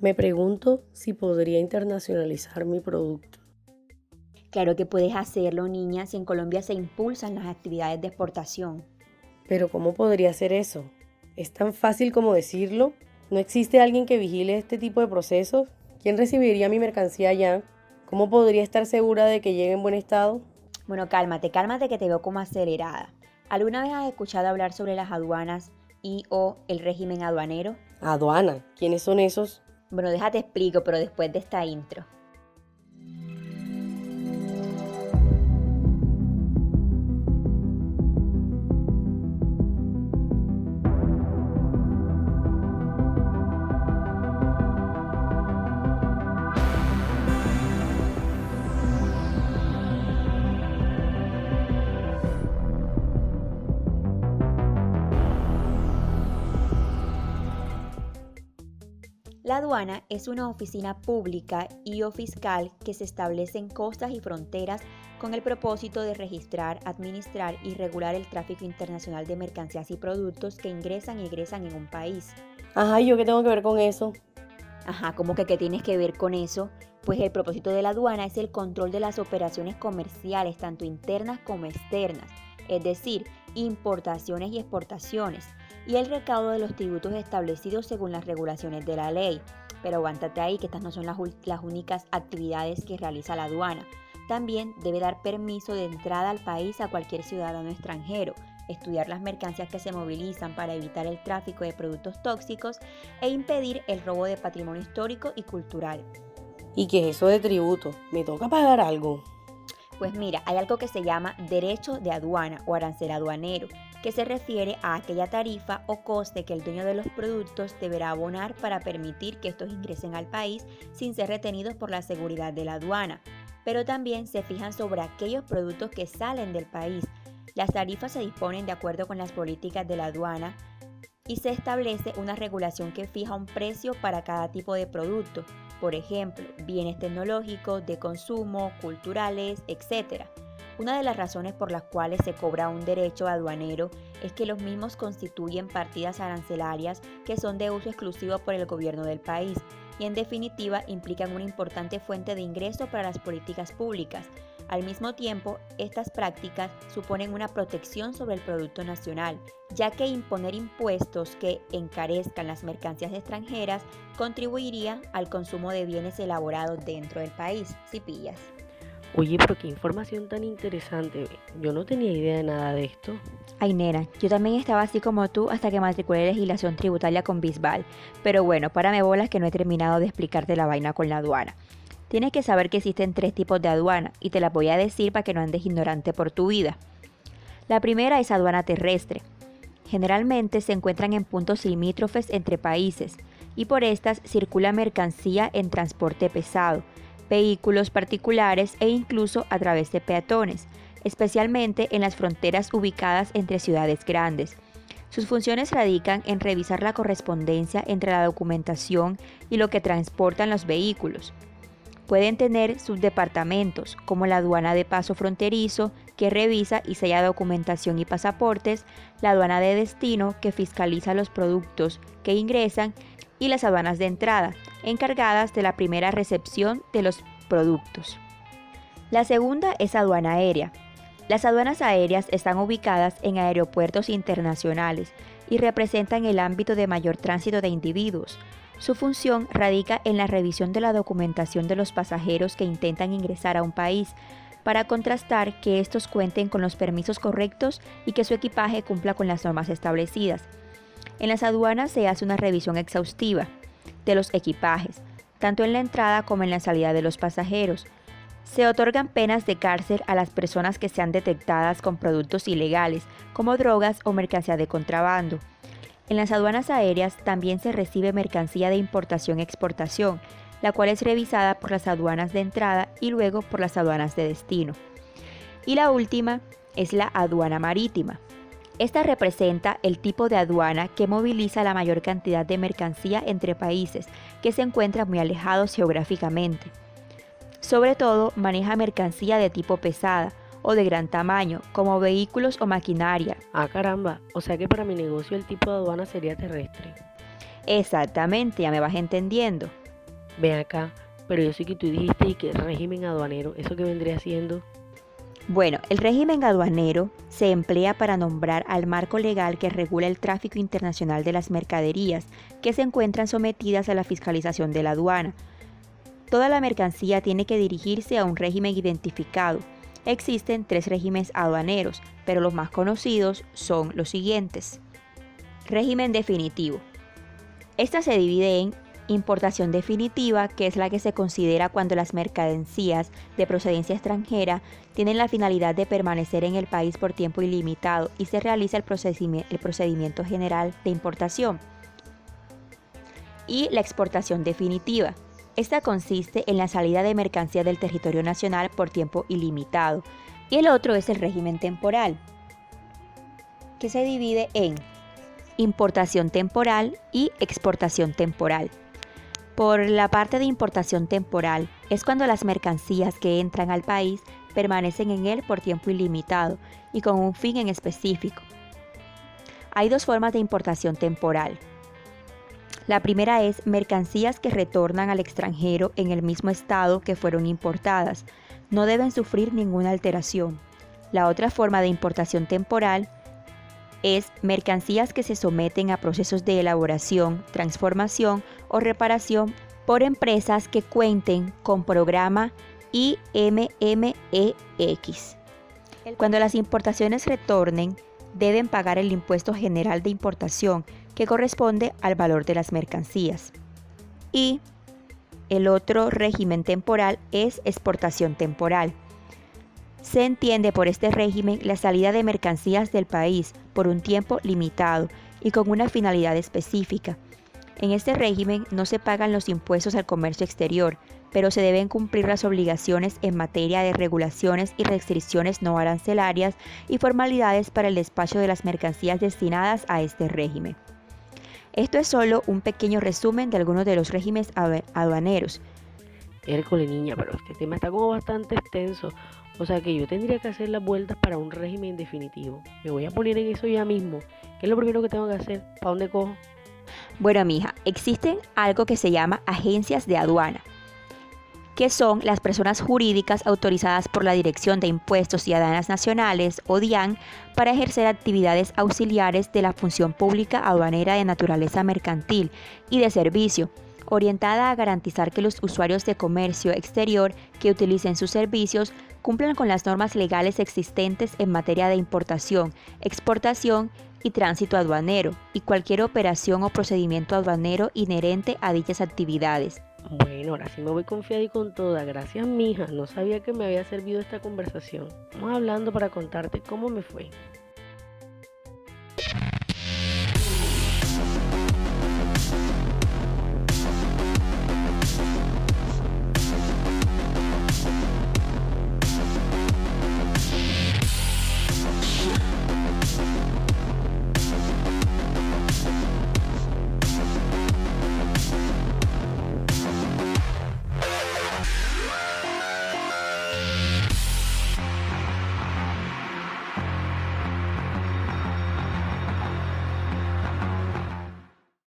Me pregunto si podría internacionalizar mi producto. Claro que puedes hacerlo, niña, si en Colombia se impulsan las actividades de exportación. Pero ¿cómo podría hacer eso? ¿Es tan fácil como decirlo? ¿No existe alguien que vigile este tipo de procesos? ¿Quién recibiría mi mercancía allá? ¿Cómo podría estar segura de que llegue en buen estado? Bueno, cálmate que te veo como acelerada. ¿Alguna vez has escuchado hablar sobre las aduanas y o el régimen aduanero? Aduana, ¿quiénes son esos? Bueno, déjate explico, pero después de esta intro. La aduana es una oficina pública y o fiscal que se establece en costas y fronteras con el propósito de registrar, administrar y regular el tráfico internacional de mercancías y productos que ingresan y egresan en un país. Ajá, ¿y yo qué tengo que ver con eso? Ajá, ¿cómo que qué tienes que ver con eso? Pues el propósito de la aduana es el control de las operaciones comerciales, tanto internas como externas, es decir, importaciones y exportaciones, y el recaudo de los tributos establecidos según las regulaciones de la ley. Pero aguántate ahí, que estas no son las únicas actividades que realiza la aduana. También debe dar permiso de entrada al país a cualquier ciudadano extranjero, estudiar las mercancías que se movilizan para evitar el tráfico de productos tóxicos e impedir el robo de patrimonio histórico y cultural. ¿Y qué es eso de tributo? ¿Me toca pagar algo? Pues mira, hay algo que se llama derecho de aduana o arancel aduanero, que se refiere a aquella tarifa o coste que el dueño de los productos deberá abonar para permitir que estos ingresen al país sin ser retenidos por la seguridad de la aduana. Pero también se fijan sobre aquellos productos que salen del país. Las tarifas se disponen de acuerdo con las políticas de la aduana y se establece una regulación que fija un precio para cada tipo de producto, por ejemplo, bienes tecnológicos, de consumo, culturales, etc. Una de las razones por las cuales se cobra un derecho aduanero es que los mismos constituyen partidas arancelarias que son de uso exclusivo por el gobierno del país y en definitiva implican una importante fuente de ingreso para las políticas públicas. Al mismo tiempo, estas prácticas suponen una protección sobre el producto nacional, ya que imponer impuestos que encarezcan las mercancías extranjeras contribuiría al consumo de bienes elaborados dentro del país, si pillas. Oye, pero qué información tan interesante. Yo no tenía idea de nada de esto. Ay, nena, yo también estaba así como tú hasta que matriculé legislación tributaria con Bisbal. Pero bueno, párame bolas que no he terminado de explicarte la vaina con la aduana. Tienes que saber que existen 3 tipos de aduana y te las voy a decir para que no andes ignorante por tu vida. La primera es aduana terrestre. Generalmente se encuentran en puntos limítrofes entre países y por estas circula mercancía en transporte pesado, vehículos particulares e incluso a través de peatones, especialmente en las fronteras ubicadas entre ciudades grandes. Sus funciones radican en revisar la correspondencia entre la documentación y lo que transportan los vehículos. Pueden tener subdepartamentos, como la aduana de paso fronterizo, que revisa y sella documentación y pasaportes, la aduana de destino, que fiscaliza los productos que ingresan, y las aduanas de entrada, encargadas de la primera recepción de los productos. La segunda es aduana aérea. Las aduanas aéreas están ubicadas en aeropuertos internacionales y representan el ámbito de mayor tránsito de individuos. Su función radica en la revisión de la documentación de los pasajeros que intentan ingresar a un país, para contrastar que estos cuenten con los permisos correctos y que su equipaje cumpla con las normas establecidas. En las aduanas se hace una revisión exhaustiva de los equipajes, tanto en la entrada como en la salida de los pasajeros. Se otorgan penas de cárcel a las personas que sean detectadas con productos ilegales, como drogas o mercancía de contrabando. En las aduanas aéreas también se recibe mercancía de importación-exportación, la cual es revisada por las aduanas de entrada y luego por las aduanas de destino. Y la última es la aduana marítima. Esta representa el tipo de aduana que moviliza la mayor cantidad de mercancía entre países que se encuentran muy alejados geográficamente. Sobre todo, maneja mercancía de tipo pesada o de gran tamaño, como vehículos o maquinaria. Ah, caramba. O sea que para mi negocio el tipo de aduana sería terrestre. Exactamente, ya me vas entendiendo. Ven acá, pero yo sé que tú dijiste y que régimen aduanero, ¿eso qué vendría siendo? Bueno, el régimen aduanero se emplea para nombrar al marco legal que regula el tráfico internacional de las mercaderías que se encuentran sometidas a la fiscalización de la aduana. Toda la mercancía tiene que dirigirse a un régimen identificado. Existen 3 regímenes aduaneros, pero los más conocidos son los siguientes. Régimen definitivo. Esta se divide en importación definitiva, que es la que se considera cuando las mercancías de procedencia extranjera tienen la finalidad de permanecer en el país por tiempo ilimitado y se realiza el procedimiento general de importación. Y la exportación definitiva. Esta consiste en la salida de mercancías del territorio nacional por tiempo ilimitado. Y el otro es el régimen temporal, que se divide en importación temporal y exportación temporal. Por la parte de importación temporal es cuando las mercancías que entran al país permanecen en él por tiempo ilimitado y con un fin en específico. Hay 2 formas de importación temporal. La primera es mercancías que retornan al extranjero en el mismo estado que fueron importadas. No deben sufrir ninguna alteración. La otra forma de importación temporal es mercancías que se someten a procesos de elaboración, transformación o reparación por empresas que cuenten con programa IMMEX. Cuando las importaciones retornen, deben pagar el impuesto general de importación que corresponde al valor de las mercancías. Y el otro régimen temporal es exportación temporal. Se entiende por este régimen la salida de mercancías del país por un tiempo limitado y con una finalidad específica. En este régimen no se pagan los impuestos al comercio exterior, pero se deben cumplir las obligaciones en materia de regulaciones y restricciones no arancelarias y formalidades para el despacho de las mercancías destinadas a este régimen. Esto es solo un pequeño resumen de algunos de los regímenes aduaneros. Hércole, niña, pero este tema está como bastante extenso. O sea que yo tendría que hacer las vueltas para un régimen definitivo. Me voy a poner en eso ya mismo. ¿Qué es lo primero que tengo que hacer? ¿Para dónde cojo? Bueno, mija, existen algo que se llama agencias de aduana, que son las personas jurídicas autorizadas por la Dirección de Impuestos y Aduanas Nacionales, o DIAN, para ejercer actividades auxiliares de la función pública aduanera de naturaleza mercantil y de servicio, orientada a garantizar que los usuarios de comercio exterior que utilicen sus servicios cumplan con las normas legales existentes en materia de importación, exportación y tránsito aduanero, y cualquier operación o procedimiento aduanero inherente a dichas actividades. Bueno, ahora sí me voy confiada y con toda. Gracias, mija. No sabía que me había servido esta conversación. Vamos hablando para contarte cómo me fue.